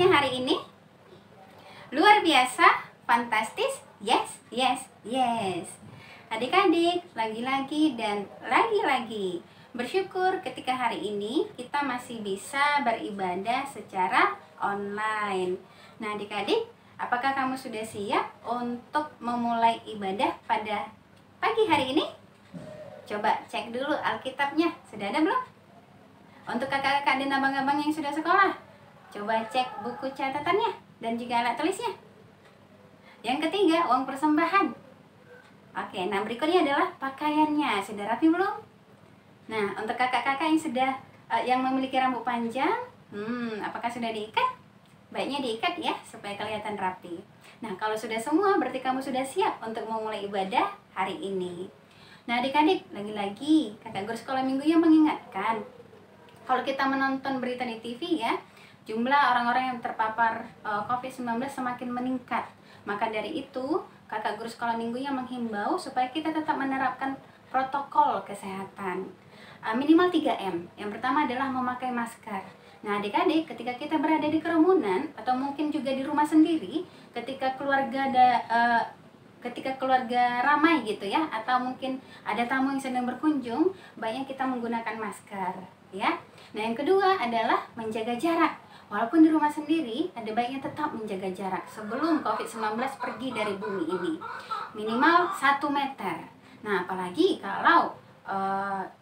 kabarnya hari ini? Luar biasa, fantastis, yes, yes, yes. Adik-adik, lagi-lagi dan lagi-lagi bersyukur ketika hari ini kita masih bisa beribadah secara online. Nah adik-adik, apakah kamu sudah siap untuk memulai ibadah pada pagi hari ini? Coba cek dulu Alkitabnya, sudah ada belum? Untuk kakak-kakak dan abang-abang yang sudah sekolah, coba cek buku catatannya dan juga alat tulisnya. Yang ketiga, uang persembahan. Oke, nah berikutnya adalah pakaiannya. Sudah rapi belum? Nah, untuk kakak-kakak yang sudah yang memiliki rambut panjang, apakah sudah diikat? Baiknya diikat ya, supaya kelihatan rapi. Nah, kalau sudah semua, berarti kamu sudah siap untuk memulai ibadah hari ini. Nah, adik-adik, lagi-lagi kakak guru sekolah minggu yang mengingatkan, kalau kita menonton berita di TV ya, jumlah orang-orang yang terpapar COVID-19 semakin meningkat. Maka dari itu, kakak guru sekolah minggunya menghimbau supaya kita tetap menerapkan protokol kesehatan. Minimal 3M. Yang pertama adalah memakai masker. Nah adik-adik, ketika kita berada di kerumunan, atau mungkin juga di rumah sendiri, ketika keluarga ramai gitu ya, atau mungkin ada tamu yang sedang berkunjung, baiknya kita menggunakan masker ya. Nah yang kedua adalah menjaga jarak. Walaupun di rumah sendiri, ada baiknya tetap menjaga jarak sebelum COVID-19 pergi dari bumi ini. Minimal 1 meter. Nah, apalagi kalau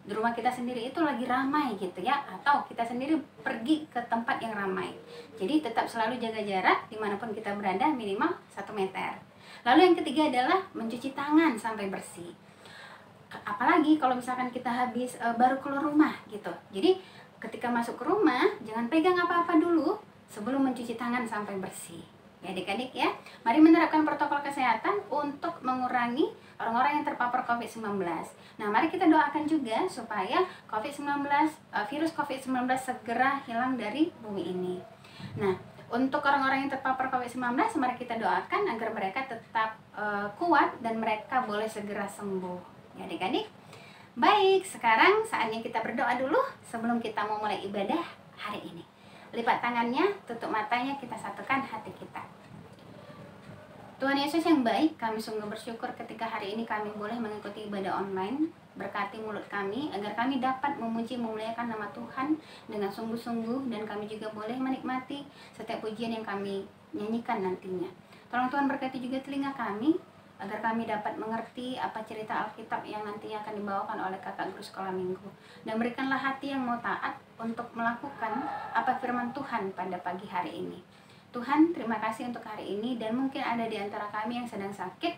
di rumah kita sendiri itu lagi ramai gitu ya, atau kita sendiri pergi ke tempat yang ramai. Jadi tetap selalu jaga jarak dimanapun kita berada, minimal 1 meter. Lalu yang ketiga adalah mencuci tangan sampai bersih. Apalagi kalau misalkan kita habis baru keluar rumah gitu. Jadi ketika masuk ke rumah, jangan pegang apa-apa dulu sebelum mencuci tangan sampai bersih. Ya adik-adik ya, mari menerapkan protokol kesehatan untuk mengurangi orang-orang yang terpapar COVID-19. Nah, mari kita doakan juga supaya virus COVID-19 segera hilang dari bumi ini. Nah, untuk orang-orang yang terpapar COVID-19, mari kita doakan agar mereka tetap kuat dan mereka boleh segera sembuh. Ya adik-adik. Baik, sekarang saatnya kita berdoa dulu sebelum kita memulai ibadah hari ini. Lipat tangannya, tutup matanya, kita satukan hati kita. Tuhan Yesus yang baik, kami sungguh bersyukur ketika hari ini kami boleh mengikuti ibadah online. Berkati mulut kami agar kami dapat memuji memuliakan nama Tuhan dengan sungguh-sungguh, dan kami juga boleh menikmati setiap pujian yang kami nyanyikan nantinya. Tolong Tuhan berkati juga telinga kami agar kami dapat mengerti apa cerita Alkitab yang nantinya akan dibawakan oleh kakak guru sekolah minggu. Dan berikanlah hati yang mau taat untuk melakukan apa firman Tuhan pada pagi hari ini. Tuhan, terima kasih untuk hari ini, dan mungkin ada di antara kami yang sedang sakit,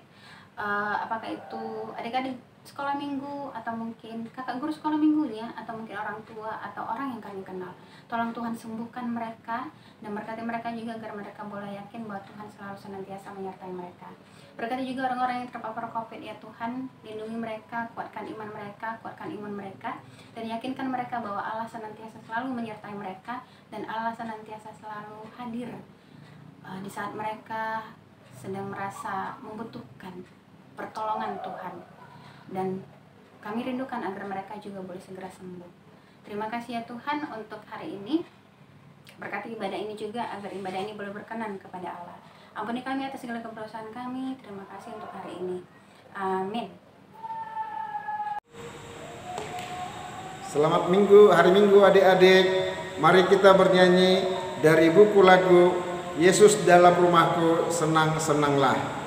apakah itu adik-adik sekolah minggu, atau mungkin kakak guru sekolah minggu ya, atau mungkin orang tua, atau orang yang kami kenal. Tolong Tuhan sembuhkan mereka, dan berkati mereka juga agar mereka boleh yakin bahwa Tuhan selalu senantiasa menyertai mereka. Berkati juga orang-orang yang terpapar COVID ya Tuhan, lindungi mereka, kuatkan iman mereka, dan yakinkan mereka bahwa Allah senantiasa selalu menyertai mereka, dan Allah senantiasa selalu hadir di saat mereka sedang merasa membutuhkan pertolongan Tuhan. Dan kami rindukan agar mereka juga boleh segera sembuh. Terima kasih ya Tuhan untuk hari ini. Berkati ibadah ini juga agar ibadah ini boleh berkenan kepada Allah. Ampuni kami atas segala kedosaan kami. Terima kasih untuk hari ini. Amin. Selamat Minggu, hari Minggu adik-adik. Mari kita bernyanyi dari buku lagu Yesus dalam rumahku, senang-senanglah.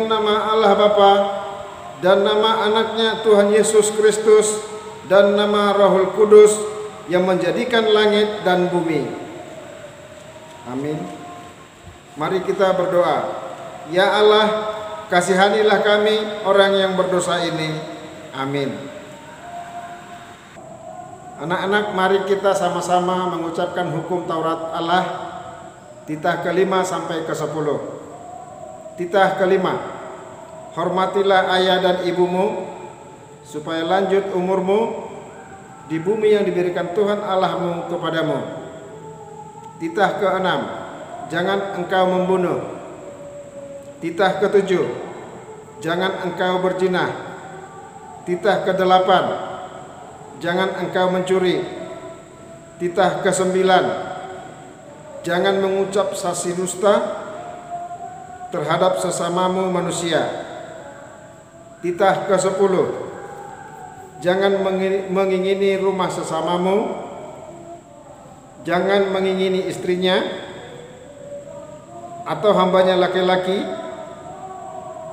dalam nama Allah Bapa dan nama anaknya Tuhan Yesus Kristus dan nama Rohul Kudus yang menjadikan langit dan bumi. Amin. Mari kita berdoa. Ya Allah, kasihanilah kami orang yang berdosa ini. Amin. Anak-anak, mari kita sama-sama mengucapkan hukum Taurat Allah, titah ke-5 sampai ke-10. Titah ke-5, hormatilah ayah dan ibumu, supaya lanjut umurmu di bumi yang diberikan Tuhan Allahmu kepadamu. Titah ke-6, jangan engkau membunuh. Titah ke-7, jangan engkau berzina. Titah ke-8, jangan engkau mencuri. Titah ke-9, jangan mengucap saksi dusta terhadap sesamamu manusia. Titah ke-10, jangan mengingini rumah sesamamu. Jangan mengingini istrinya atau hambanya laki-laki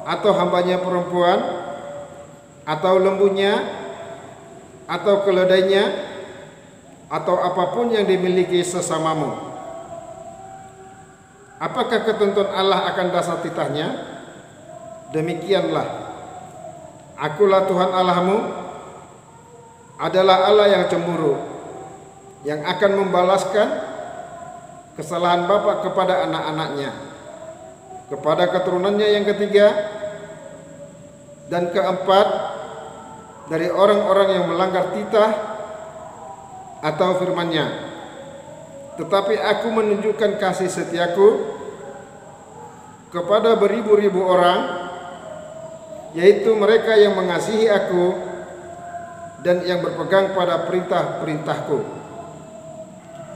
atau hambanya perempuan atau lembunya atau keledainya atau apapun yang dimiliki sesamamu. Apakah ketentuan Allah akan dasar titahnya? Demikianlah, Akulah Tuhan Allahmu, adalah Allah yang cemburu, yang akan membalaskan kesalahan bapa kepada anak-anaknya, kepada keturunannya yang ketiga dan keempat dari orang-orang yang melanggar titah atau firman-Nya. Tetapi aku menunjukkan kasih setiaku kepada beribu-ribu orang, yaitu mereka yang mengasihi aku dan yang berpegang pada perintah-perintahku.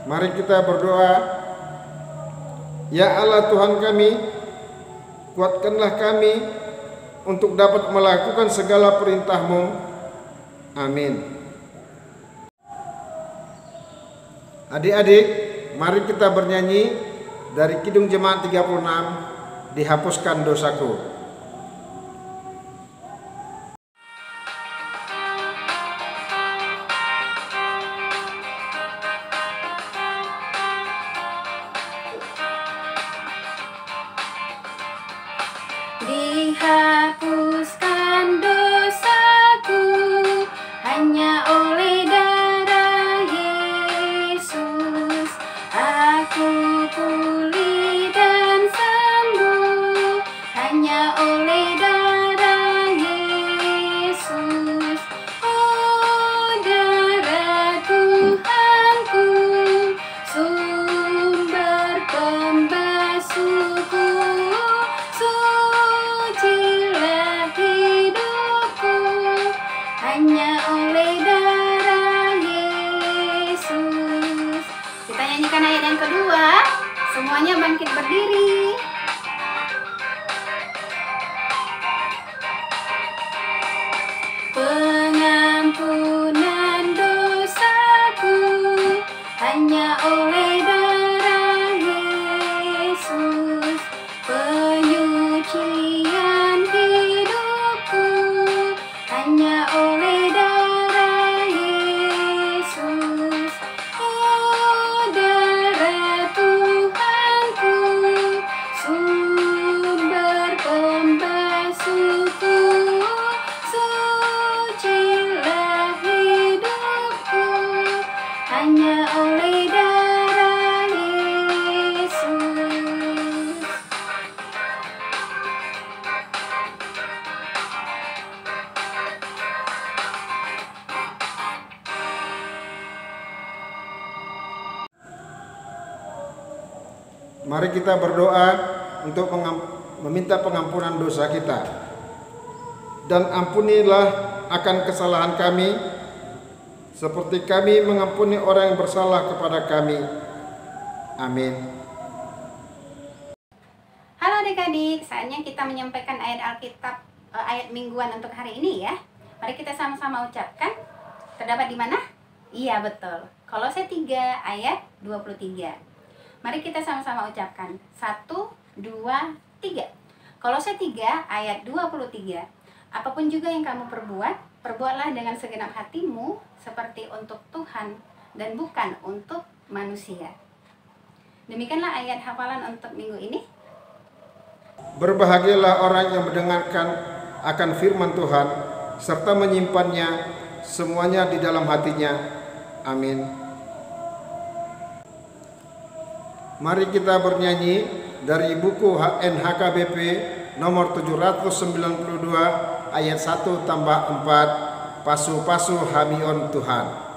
Mari kita berdoa. Ya Allah Tuhan kami, kuatkanlah kami untuk dapat melakukan segala perintah-Mu. Amin. Adik-adik, mari kita bernyanyi dari Kidung Jemaat 36, Dihapuskan Dosaku. Dihapuskan dosaku hanya oleh darah Yesus. Aku pulih dan sembuh hanya oleh darah Yesus. Oh, darah Tuhanku, sumber pembasuhku. Sucilah hidupku hanya oleh darah Yesus. Kita nyanyikan ayat yang kedua. Semuanya bangkit berdiri. Pengampunan dosaku hanya oleh darah Yesus. Penyucian hidupku hanya oleh darah Yesus. Oh, darah Tuhanku, sumber pembasuhku. Sucilah hidupku hanya oleh darah Yesus. Mari kita berdoa untuk meminta pengampunan dosa kita. Dan ampunilah akan kesalahan kami, seperti kami mengampuni orang yang bersalah kepada kami. Amin. Halo adik-adik, saatnya kita menyampaikan ayat Alkitab, ayat mingguan untuk hari ini ya. Mari kita sama-sama ucapkan. Terdapat di mana? Iya, betul. Kolose 3 ayat 23. Mari kita sama-sama ucapkan. 1, 2, 3. Kolose 3 ayat 23. Apapun juga yang kamu perbuat, perbuatlah dengan segenap hatimu seperti untuk Tuhan dan bukan untuk manusia. Demikianlah ayat hafalan untuk minggu ini. Berbahagialah orang yang mendengarkan akan firman Tuhan serta menyimpannya semuanya di dalam hatinya. Amin. Mari kita bernyanyi dari buku NHKBP nomor 792 ayat 1 tambah 4, Pasu-pasu Hamion Tuhan.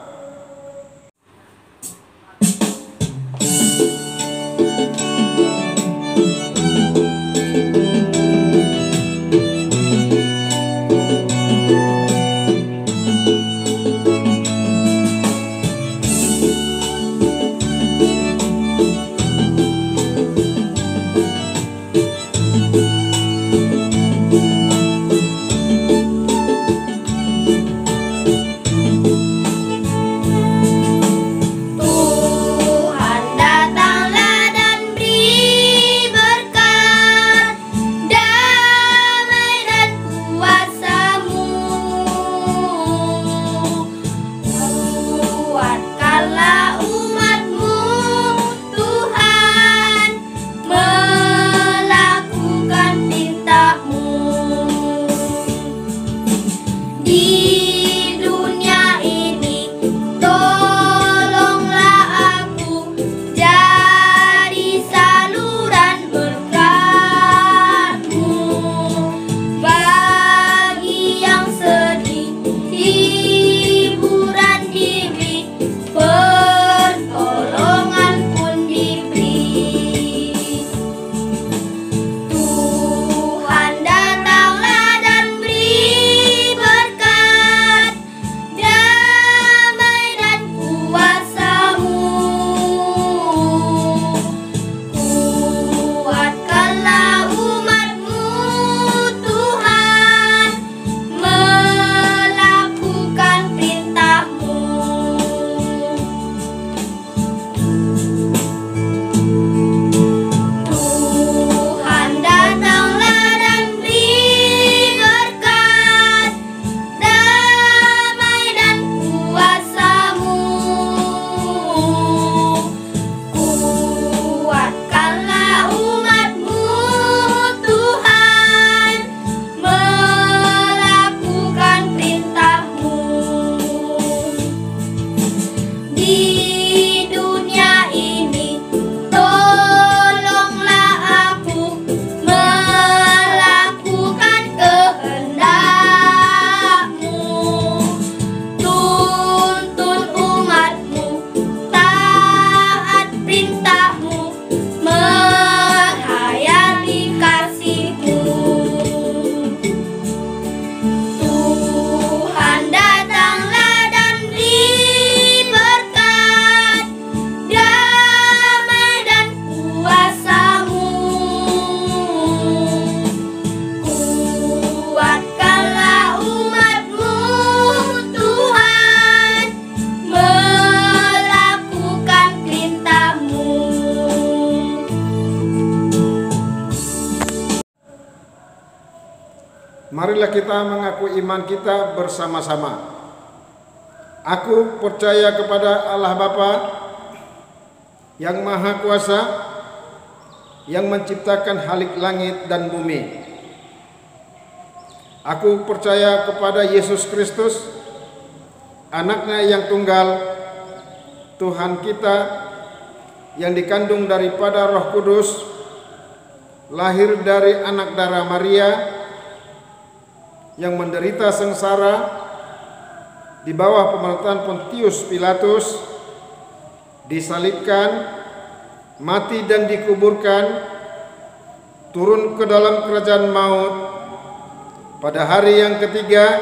Marilah kita mengaku iman kita bersama-sama. Aku percaya kepada Allah Bapa yang Maha Kuasa, yang menciptakan halik langit dan bumi. Aku percaya kepada Yesus Kristus, Anaknya yang tunggal, Tuhan kita, yang dikandung daripada Roh Kudus, lahir dari anak darah Maria, yang menderita sengsara di bawah pemerintahan Pontius Pilatus, disalibkan, mati dan dikuburkan, turun ke dalam kerajaan maut, pada hari yang ketiga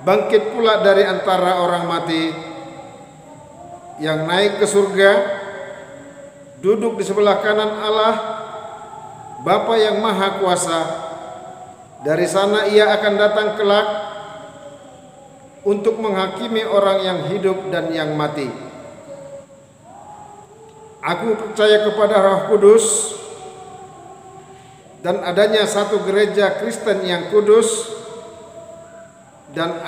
bangkit pula dari antara orang mati, yang naik ke surga, duduk di sebelah kanan Allah Bapa yang Maha Kuasa. Dari sana ia akan datang kelak untuk menghakimi orang yang hidup dan yang mati. Aku percaya kepada Roh Kudus, dan adanya satu gereja Kristen yang kudus dan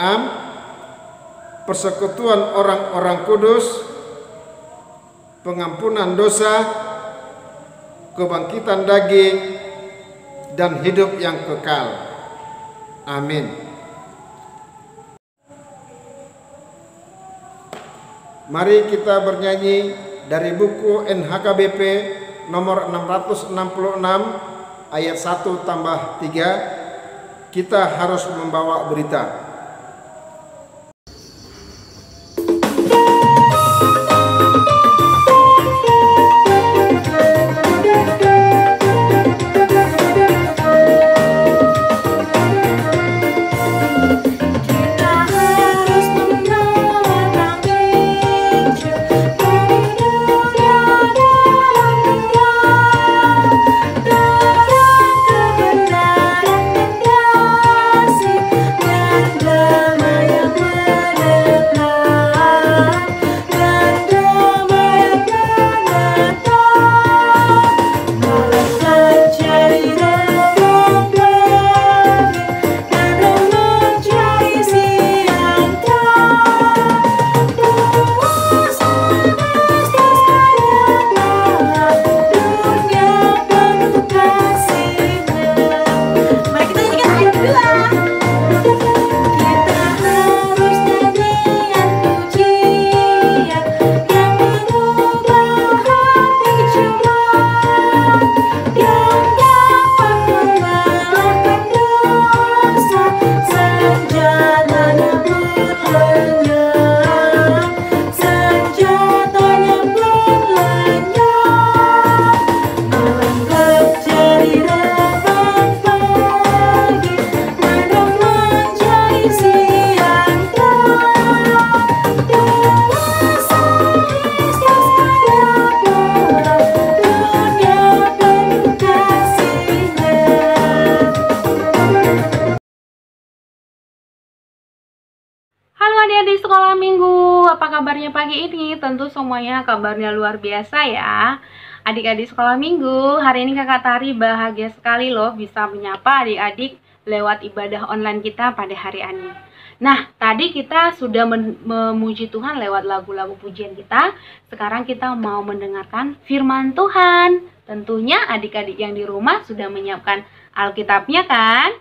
persekutuan orang-orang kudus, pengampunan dosa, kebangkitan daging, dan hidup yang kekal. Amin. Mari kita bernyanyi dari buku NHKBP nomor 666 ayat 1+3. Kita harus membawa berita. Di sekolah minggu, apa kabarnya pagi ini? Tentu semuanya kabarnya luar biasa ya. Adik-adik sekolah minggu, hari ini Kakak Tari bahagia sekali loh bisa menyapa adik-adik lewat ibadah online kita pada hari ini. Nah, tadi kita sudah memuji Tuhan lewat lagu-lagu pujian kita. Sekarang kita mau mendengarkan firman Tuhan. Tentunya adik-adik yang di rumah sudah menyiapkan Alkitabnya kan?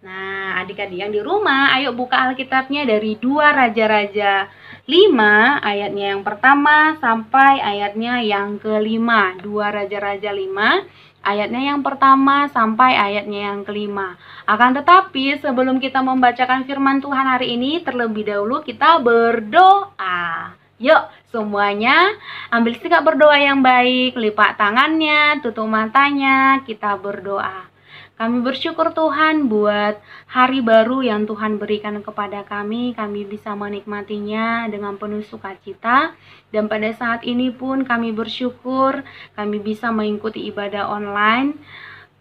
Nah, adik-adik yang di rumah, ayo buka Alkitabnya dari 2 Raja-Raja 5, ayatnya yang pertama sampai ayatnya yang kelima. 2 Raja-Raja 5, ayatnya yang pertama sampai ayatnya yang kelima. Akan tetapi, sebelum kita membacakan firman Tuhan hari ini, terlebih dahulu kita berdoa. Yuk, semuanya ambil sikap berdoa yang baik, lipat tangannya, tutup matanya, kita berdoa. Kami bersyukur Tuhan buat hari baru yang Tuhan berikan kepada kami bisa menikmatinya dengan penuh sukacita. Dan pada saat ini pun kami bersyukur kami bisa mengikuti ibadah online.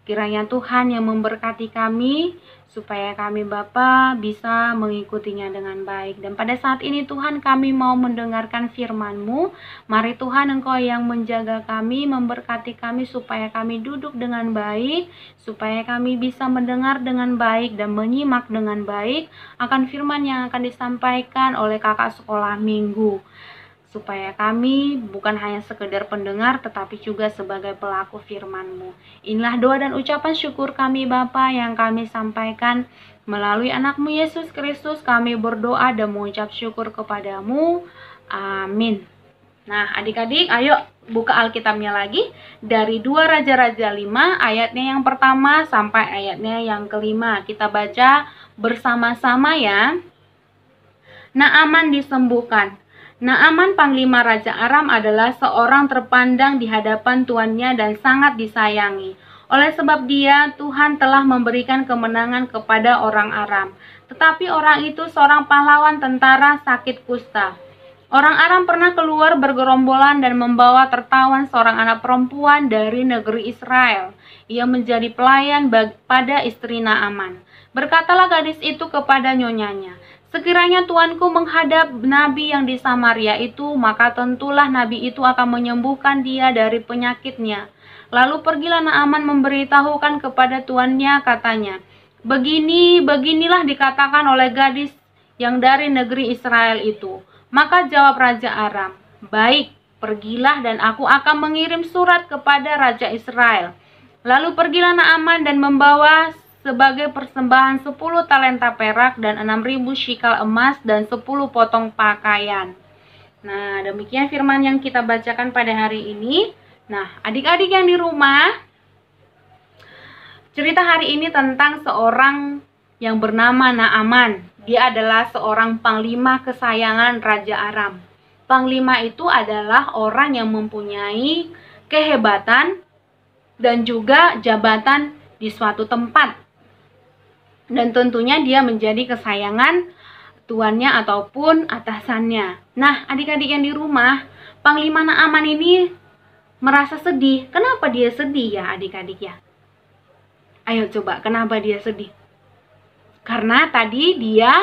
Kiranya Tuhan yang memberkati kami, supaya kami Bapa bisa mengikutinya dengan baik. Dan pada saat ini Tuhan kami mau mendengarkan firman-Mu. Mari Tuhan Engkau yang menjaga kami, memberkati kami supaya kami duduk dengan baik, supaya kami bisa mendengar dengan baik dan menyimak dengan baik akan firman yang akan disampaikan oleh kakak sekolah minggu. Supaya kami bukan hanya sekedar pendengar tetapi juga sebagai pelaku firman-Mu. Inilah doa dan ucapan syukur kami Bapa yang kami sampaikan melalui anak-Mu Yesus Kristus. Kami berdoa dan mengucap syukur kepadamu. Amin. Nah adik-adik ayo buka Alkitabnya lagi dari 2 Raja-Raja 5 ayatnya yang pertama sampai ayatnya yang kelima. Kita baca bersama-sama ya. Naaman disembuhkan. Naaman panglima Raja Aram adalah seorang terpandang di hadapan tuannya dan sangat disayangi. Oleh sebab dia, Tuhan telah memberikan kemenangan kepada orang Aram. Tetapi orang itu seorang pahlawan tentara sakit kusta. Orang Aram pernah keluar bergerombolan dan membawa tertawan seorang anak perempuan dari negeri Israel. Ia menjadi pelayan pada istri Naaman. Berkatalah gadis itu kepada nyonyanya, sekiranya tuanku menghadap nabi yang di Samaria itu, maka tentulah nabi itu akan menyembuhkan dia dari penyakitnya. Lalu pergilah Naaman memberitahukan kepada tuannya, katanya, beginilah dikatakan oleh gadis yang dari negeri Israel itu. Maka jawab Raja Aram, baik, pergilah dan aku akan mengirim surat kepada Raja Israel. Lalu pergilah Naaman dan membawa sebagai persembahan 10 talenta perak dan 6.000 shikal emas dan 10 potong pakaian. Nah, demikian firman yang kita bacakan pada hari ini. Nah, adik-adik yang di rumah, cerita hari ini tentang seorang yang bernama Naaman. Dia adalah seorang panglima kesayangan Raja Aram. Panglima itu adalah orang yang mempunyai kehebatan dan juga jabatan di suatu tempat. Dan tentunya dia menjadi kesayangan tuannya ataupun atasannya. Nah, adik-adik yang di rumah, Panglima Naaman ini merasa sedih. Kenapa dia sedih ya adik-adik ya? Ayo coba, kenapa dia sedih? Karena tadi dia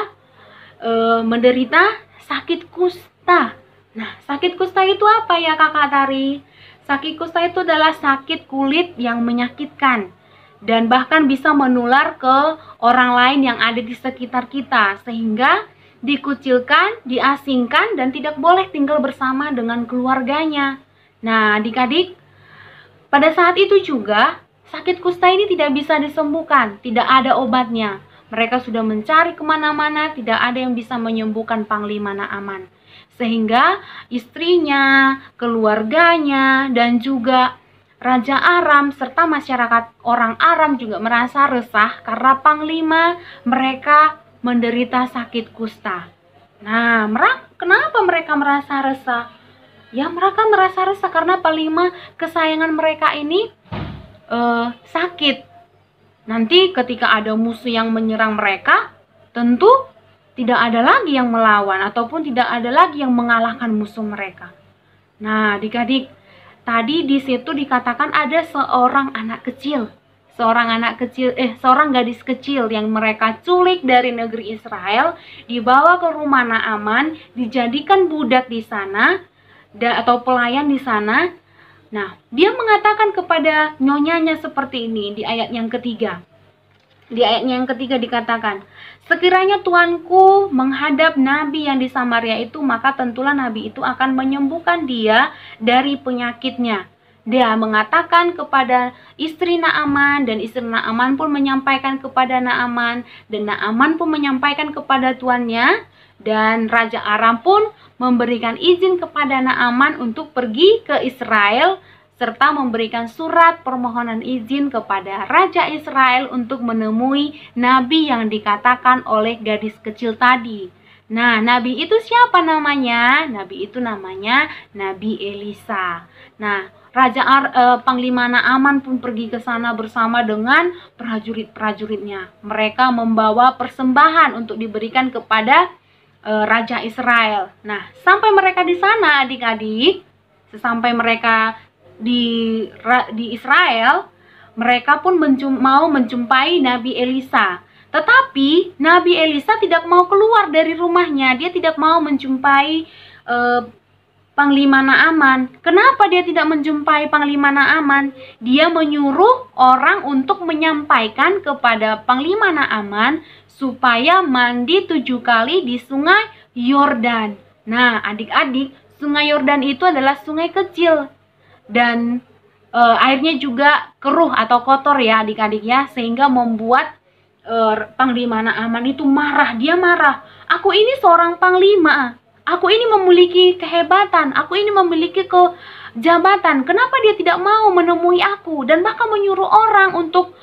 menderita sakit kusta. Nah, sakit kusta itu apa ya Kakak Tari? Sakit kusta itu adalah sakit kulit yang menyakitkan dan bahkan bisa menular ke orang lain yang ada di sekitar kita, sehingga dikucilkan, diasingkan, dan tidak boleh tinggal bersama dengan keluarganya. Nah, adik-adik, pada saat itu juga sakit kusta ini tidak bisa disembuhkan, tidak ada obatnya. Mereka sudah mencari kemana-mana, tidak ada yang bisa menyembuhkan Panglima Naaman. Sehingga istrinya, keluarganya, dan juga Raja Aram serta masyarakat orang Aram juga merasa resah karena panglima mereka menderita sakit kusta. Nah, kenapa mereka merasa resah? Ya, mereka merasa resah karena panglima kesayangan mereka ini sakit. Nanti ketika ada musuh yang menyerang mereka, tentu tidak ada lagi yang melawan ataupun tidak ada lagi yang mengalahkan musuh mereka. Nah, adik-adik, tadi di situ dikatakan ada seorang gadis kecil yang mereka culik dari negeri Israel, dibawa ke rumah Naaman, dijadikan budak di sana atau pelayan di sana. Nah, dia mengatakan kepada nyonyanya seperti ini di ayat yang ketiga. Di ayatnya yang ketiga dikatakan, sekiranya tuanku menghadap nabi yang di Samaria itu, maka tentulah nabi itu akan menyembuhkan dia dari penyakitnya. Dia mengatakan kepada istri Naaman, dan istri Naaman pun menyampaikan kepada Naaman, dan Naaman pun menyampaikan kepada tuannya, dan Raja Aram pun memberikan izin kepada Naaman untuk pergi ke Israel, serta memberikan surat permohonan izin kepada Raja Israel untuk menemui nabi yang dikatakan oleh gadis kecil tadi. Nah, nabi itu siapa namanya? Nabi itu namanya Nabi Elisa. Nah, Panglima Naaman pun pergi ke sana bersama dengan prajurit-prajuritnya. Mereka membawa persembahan untuk diberikan kepada Raja Israel. Nah, sampai mereka di sana adik-adik, sesampai mereka di Israel, mereka pun mau menjumpai Nabi Elisa. Tetapi Nabi Elisa tidak mau keluar dari rumahnya. Dia tidak mau menjumpai Panglima Naaman. Kenapa dia tidak menjumpai Panglima Naaman? Dia menyuruh orang untuk menyampaikan kepada Panglima Naaman supaya mandi 7 kali di sungai Yordan. Nah, adik-adik, sungai Yordan itu adalah sungai kecil. Dan airnya juga keruh atau kotor ya adik-adik ya, sehingga membuat Panglima Naaman itu marah. Dia marah, aku ini seorang panglima, aku ini memiliki kehebatan, aku ini memiliki jabatan, kenapa dia tidak mau menemui aku dan bahkan menyuruh orang untuk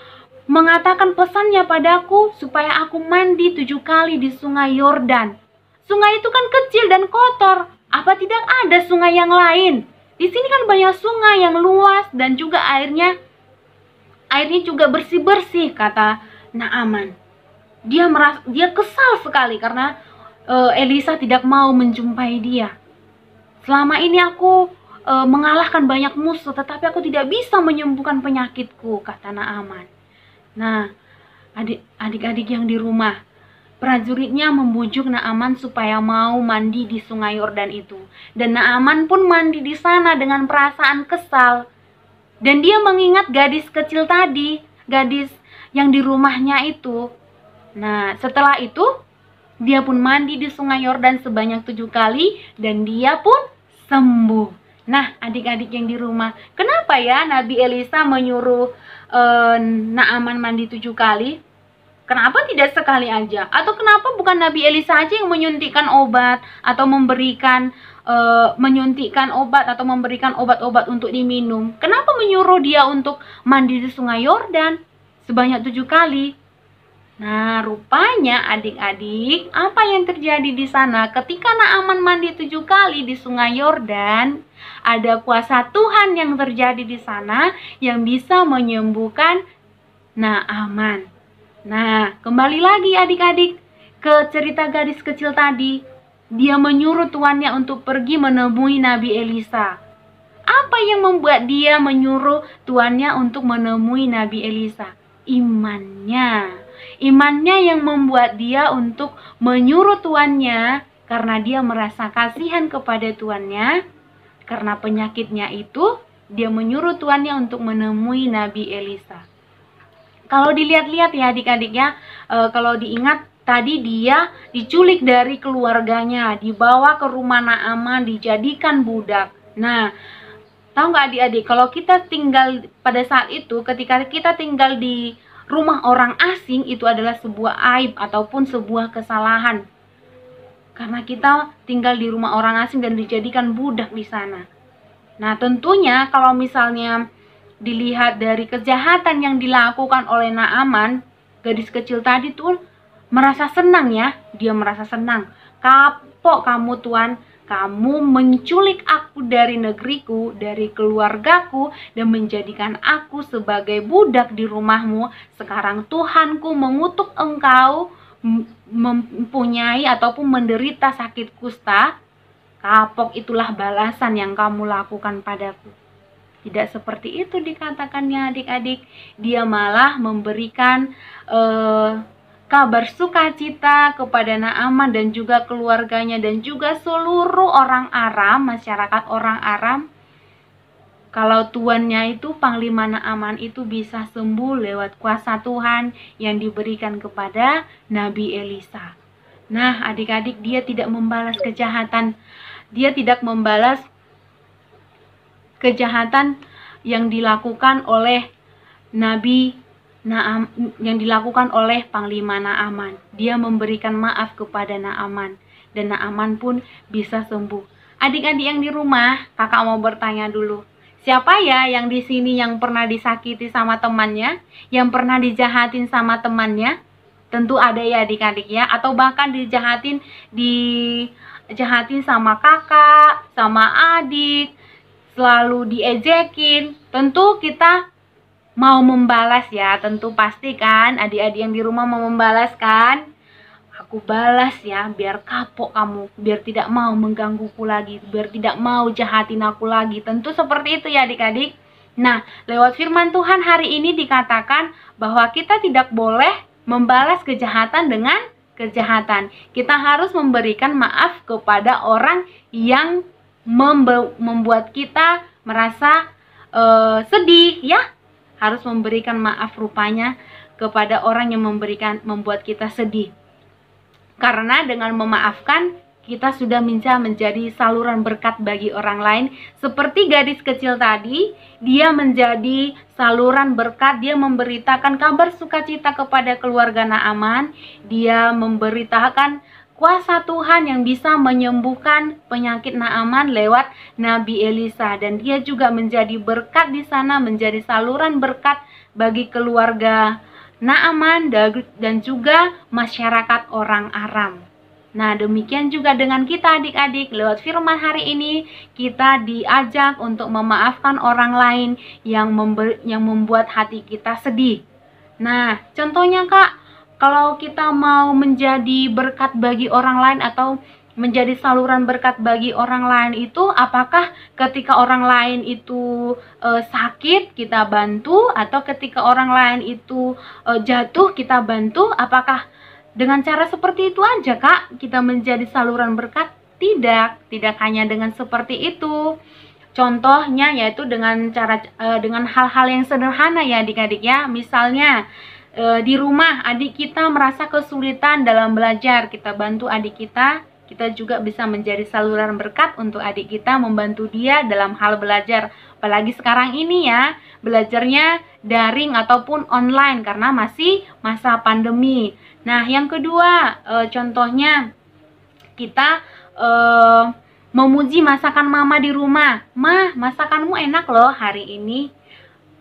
mengatakan pesannya padaku supaya aku mandi 7 kali di sungai Yordan. Sungai itu kan kecil dan kotor, apa tidak ada sungai yang lain? Di sini kan banyak sungai yang luas dan juga airnya juga bersih-bersih, kata Naaman. Dia kesal sekali karena Elisa tidak mau menjumpai dia. Selama ini aku mengalahkan banyak musuh, tetapi aku tidak bisa menyembuhkan penyakitku, kata Naaman. Nah, adik-adik yang di rumah, prajuritnya membujuk Naaman supaya mau mandi di sungai Yordan itu. Dan Naaman pun mandi di sana dengan perasaan kesal. Dan dia mengingat gadis kecil tadi, gadis yang di rumahnya itu. Nah, setelah itu dia pun mandi di sungai Yordan sebanyak 7 kali dan dia pun sembuh. Nah, adik-adik yang di rumah, kenapa ya Nabi Elisa menyuruh Naaman mandi 7 kali? Kenapa tidak sekali aja? Atau kenapa bukan Nabi Elisa aja yang menyuntikkan obat atau memberikan menyuntikkan obat atau memberikan obat-obat untuk diminum? Kenapa menyuruh dia untuk mandi di sungai Yordan sebanyak 7 kali? Nah, rupanya adik-adik, apa yang terjadi di sana ketika Naaman mandi 7 kali di sungai Yordan, ada kuasa Tuhan yang terjadi di sana yang bisa menyembuhkan Naaman. Nah, kembali lagi adik-adik ke cerita gadis kecil tadi. Dia menyuruh tuannya untuk pergi menemui Nabi Elisa. Apa yang membuat dia menyuruh tuannya untuk menemui Nabi Elisa? Imannya. Imannya yang membuat dia untuk menyuruh tuannya karena dia merasa kasihan kepada tuannya. Karena penyakitnya itu, dia menyuruh tuannya untuk menemui Nabi Elisa. Kalau dilihat-lihat ya adik-adik ya, kalau diingat tadi dia diculik dari keluarganya, dibawa ke rumah Naaman, dijadikan budak. Nah, tahu nggak adik-adik, kalau kita tinggal pada saat itu, ketika kita tinggal di rumah orang asing, itu adalah sebuah aib ataupun sebuah kesalahan. Karena kita tinggal di rumah orang asing dan dijadikan budak di sana. Nah, tentunya kalau misalnya dilihat dari kejahatan yang dilakukan oleh Naaman, gadis kecil tadi tuh merasa senang ya. Dia merasa senang. Kapok kamu Tuhan, kamu menculik aku dari negeriku, dari keluargaku, dan menjadikan aku sebagai budak di rumahmu. Sekarang Tuhanku mengutuk engkau mempunyai ataupun menderita sakit kusta. Kapok itulah balasan yang kamu lakukan padaku. Tidak seperti itu dikatakannya adik-adik. Dia malah memberikan kabar sukacita kepada Naaman dan juga keluarganya dan juga seluruh orang Aram, masyarakat orang Aram. Kalau tuannya itu, Panglima Naaman itu bisa sembuh lewat kuasa Tuhan yang diberikan kepada Nabi Elisa. Nah adik-adik, dia tidak membalas kejahatan. Dia tidak membalas kejahatan yang dilakukan oleh yang dilakukan oleh Panglima Naaman. Dia memberikan maaf kepada Naaman dan Naaman pun bisa sembuh. Adik-adik yang di rumah, kakak mau bertanya dulu. Siapa ya yang di sini yang pernah disakiti sama temannya, yang pernah dijahatin sama temannya? Tentu ada ya adik-adik ya, atau bahkan dijahatin sama kakak, sama adik, selalu diejekin. Tentu kita mau membalas ya, tentu pasti kan adik-adik yang di rumah mau membalas kan? Aku balas ya, biar kapok kamu, biar tidak mau menggangguku lagi, biar tidak mau jahatin aku lagi. Tentu seperti itu ya adik-adik. Nah, lewat firman Tuhan hari ini dikatakan bahwa kita tidak boleh membalas kejahatan dengan kejahatan. Kita harus memberikan maaf kepada orang yang membuat kita merasa sedih ya. Harus memberikan maaf rupanya kepada orang yang membuat kita sedih. Karena dengan memaafkan kita sudah bisa menjadi saluran berkat bagi orang lain. Seperti gadis kecil tadi, dia menjadi saluran berkat. Dia memberitakan kabar sukacita kepada keluarga Naaman. Dia memberitakan kuasa Tuhan yang bisa menyembuhkan penyakit Naaman lewat Nabi Elisa. Dan dia juga menjadi berkat di sana, menjadi saluran berkat bagi keluarga Naaman dan juga masyarakat orang Aram. Nah, demikian juga dengan kita adik-adik. Lewat firman hari ini, kita diajak untuk memaafkan orang lain yang membuat hati kita sedih. Nah, contohnya Kak, kalau kita mau menjadi berkat bagi orang lain atau menjadi saluran berkat bagi orang lain itu, apakah ketika orang lain itu sakit kita bantu, atau ketika orang lain itu jatuh kita bantu? Apakah dengan cara seperti itu aja Kak kita menjadi saluran berkat? Tidak hanya dengan seperti itu. Contohnya yaitu dengan dengan hal-hal yang sederhana ya adik-adik ya. Misalnya di rumah adik kita merasa kesulitan dalam belajar, kita bantu adik kita juga bisa menjadi saluran berkat untuk adik kita, membantu dia dalam hal belajar. Apalagi sekarang ini ya, belajarnya daring ataupun online karena masih masa pandemi. Nah, yang kedua, contohnya kita memuji masakan mama di rumah. "Ma, masakanmu enak loh hari ini."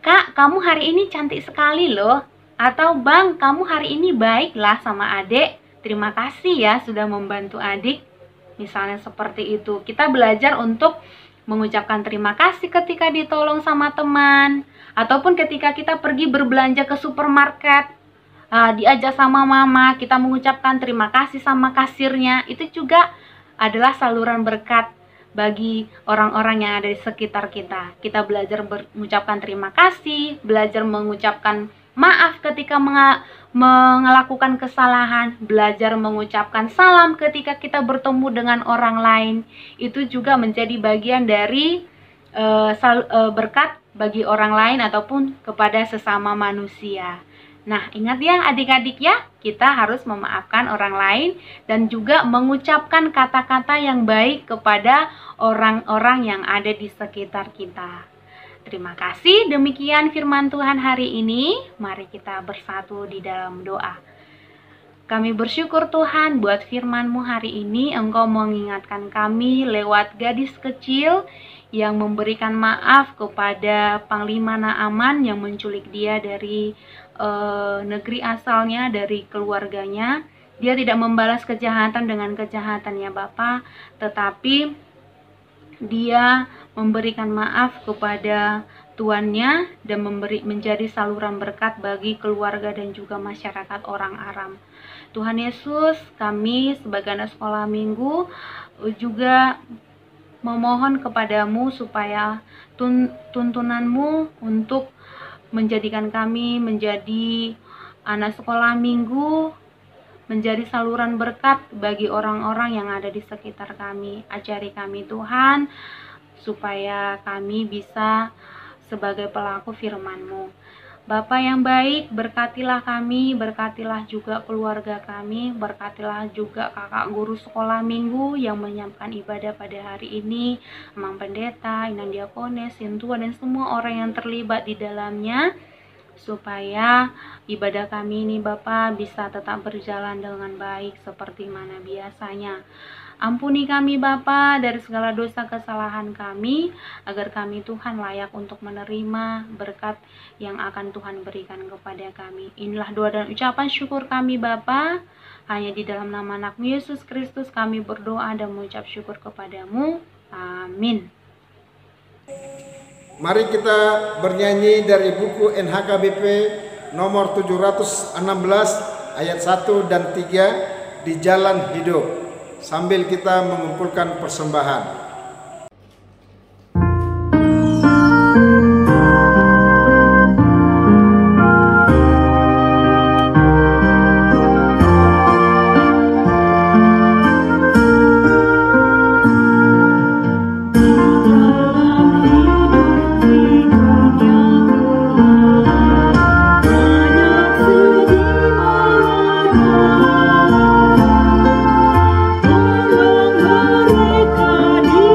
"Kak, kamu hari ini cantik sekali loh." Atau, "Bang, kamu hari ini baiklah sama adik. Terima kasih ya sudah membantu adik." Misalnya seperti itu. Kita belajar untuk mengucapkan terima kasih ketika ditolong sama teman. Ataupun ketika kita pergi berbelanja ke supermarket, diajak sama mama, kita mengucapkan terima kasih sama kasirnya. Itu juga adalah saluran berkat bagi orang-orang yang ada di sekitar kita. Kita belajar mengucapkan terima kasih, belajar mengucapkan maaf ketika melakukan kesalahan, belajar mengucapkan salam ketika kita bertemu dengan orang lain. Itu juga menjadi bagian dari berkat bagi orang lain ataupun kepada sesama manusia. Nah, ingat ya adik-adik ya, kita harus memaafkan orang lain dan juga mengucapkan kata-kata yang baik kepada orang-orang yang ada di sekitar kita. Terima kasih, demikian firman Tuhan hari ini. Mari kita bersatu di dalam doa. Kami bersyukur Tuhan buat firman-Mu hari ini. Engkau mengingatkan kami lewat gadis kecil yang memberikan maaf kepada Panglima Naaman yang menculik dia dari negeri asalnya, dari keluarganya. Dia tidak membalas kejahatan dengan kejahatan ya Bapa, tetapi dia memberikan maaf kepada tuannya dan menjadi saluran berkat bagi keluarga dan juga masyarakat orang Aram. Tuhan Yesus, kami sebagai anak sekolah minggu juga memohon kepadamu supaya tuntunanmu untuk menjadikan kami menjadi anak sekolah minggu, menjadi saluran berkat bagi orang-orang yang ada di sekitar kami. Ajari kami Tuhan, supaya kami bisa sebagai pelaku firman-Mu. Bapa yang baik, berkatilah kami, berkatilah juga keluarga kami, berkatilah juga kakak guru sekolah minggu yang menyiapkan ibadah pada hari ini, Mang Pendeta, Inang Diakones, Sintua, dan semua orang yang terlibat di dalamnya, supaya ibadah kami ini Bapa bisa tetap berjalan dengan baik seperti mana biasanya. Ampuni kami Bapa dari segala dosa kesalahan kami, agar kami Tuhan layak untuk menerima berkat yang akan Tuhan berikan kepada kami. Inilah doa dan ucapan syukur kami Bapa, hanya di dalam nama anak Yesus Kristus kami berdoa dan mengucap syukur kepadamu. Amin. Mari kita bernyanyi dari buku NHKBP nomor 716 ayat 1 dan 3, Di Jalan Hidup, sambil kita mengumpulkan persembahan. Di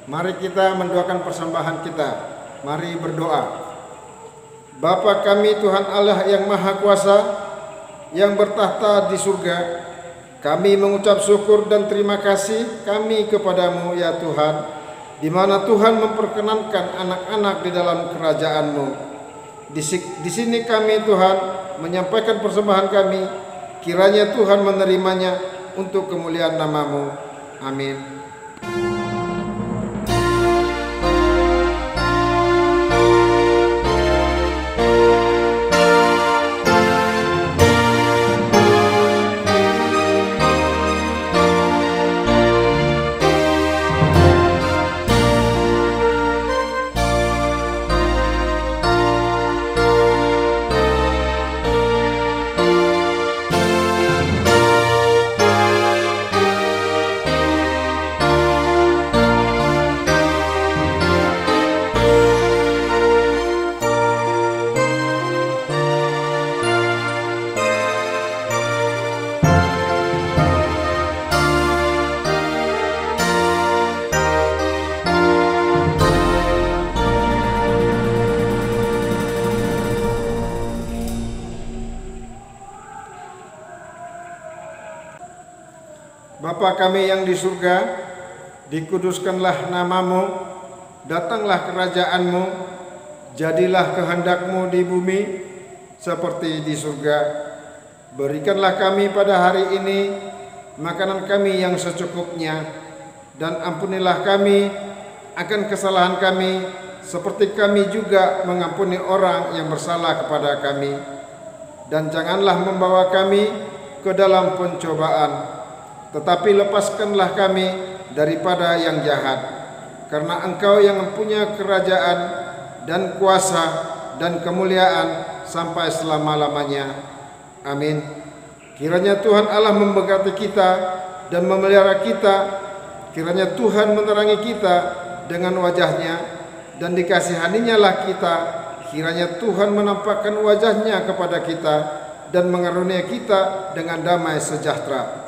Mari kita mendoakan persembahan kita. Mari berdoa. Bapa kami Tuhan Allah yang Maha Kuasa, yang bertahta di surga, kami mengucap syukur dan terima kasih kami kepadamu ya Tuhan, di mana Tuhan memperkenankan anak-anak di dalam kerajaan-Mu. Di sini kami Tuhan menyampaikan persembahan kami, kiranya Tuhan menerimanya untuk kemuliaan nama-Mu. Amin. Bapa kami yang di surga, dikuduskanlah nama-Mu, datanglah kerajaan-Mu, jadilah kehendak-Mu di bumi seperti di surga. Berikanlah kami pada hari ini makanan kami yang secukupnya, dan ampunilah kami akan kesalahan kami, seperti kami juga mengampuni orang yang bersalah kepada kami. Dan janganlah membawa kami ke dalam pencobaan, tetapi lepaskanlah kami daripada yang jahat. Karena Engkau yang mempunyai kerajaan dan kuasa dan kemuliaan sampai selama-lamanya. Amin. Kiranya Tuhan Allah memberkati kita dan memelihara kita. Kiranya Tuhan menerangi kita dengan wajah-Nya, dan dikasihaninya lah kita. Kiranya Tuhan menampakkan wajah-Nya kepada kita dan mengaruniai kita dengan damai sejahtera.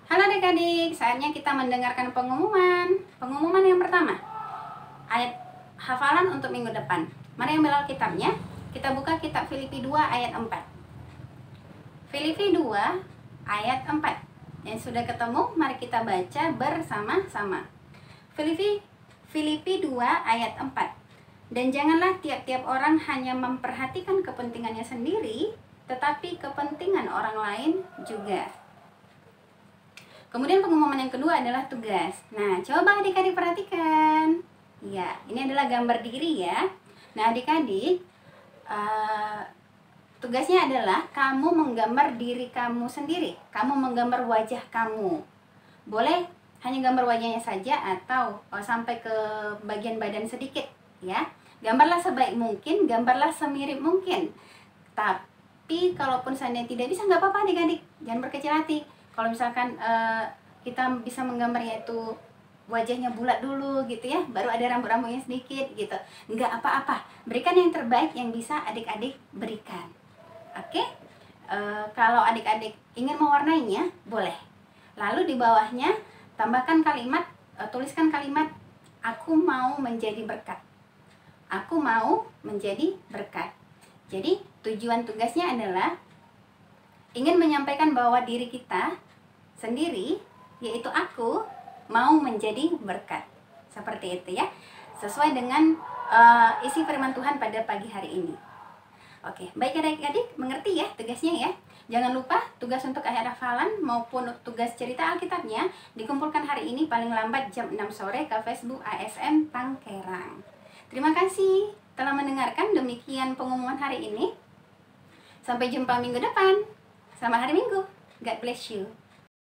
Halo adik-adik, saatnya kita mendengarkan pengumuman. Pengumuman yang pertama, ayat hafalan untuk minggu depan. Mari ambil Alkitabnya. Kita buka kitab Filipi 2 ayat 4. Filipi 2 ayat 4. Yang sudah ketemu, mari kita baca bersama-sama. Filipi 2 ayat 4. Dan janganlah tiap-tiap orang hanya memperhatikan kepentingannya sendiri, tetapi kepentingan orang lain juga. Kemudian pengumuman yang kedua adalah tugas. Nah, coba adik-adik perhatikan. Ya, ini adalah gambar diri ya. Nah, adik-adik, tugasnya adalah kamu menggambar diri kamu sendiri. Kamu menggambar wajah kamu. Boleh hanya gambar wajahnya saja atau sampai ke bagian badan sedikit ya. Gambarlah sebaik mungkin, gambarlah semirip mungkin. Tapi kalaupun seandainya tidak bisa, nggak apa-apa adik-adik. Jangan berkecil hati. Kalau misalkan kita bisa menggambar yaitu wajahnya bulat dulu gitu ya, baru ada rambut-rambutnya sedikit gitu, nggak apa-apa. Berikan yang terbaik yang bisa adik-adik berikan. Oke? Kalau adik-adik ingin mewarnainya, boleh. Lalu di bawahnya tambahkan kalimat, tuliskan kalimat, aku mau menjadi berkat. Aku mau menjadi berkat. Jadi tujuan tugasnya adalah ingin menyampaikan bahwa diri kita sendiri, yaitu aku, mau menjadi berkat. Seperti itu ya, sesuai dengan isi firman Tuhan pada pagi hari ini. Oke, baik adik-adik, mengerti ya tugasnya ya. Jangan lupa tugas untuk ayat hafalan maupun tugas cerita Alkitabnya dikumpulkan hari ini paling lambat jam 6 sore ke Facebook ASN Tangkerang. Terima kasih telah mendengarkan. Demikian pengumuman hari ini. Sampai jumpa minggu depan. Selamat hari Minggu. God bless you.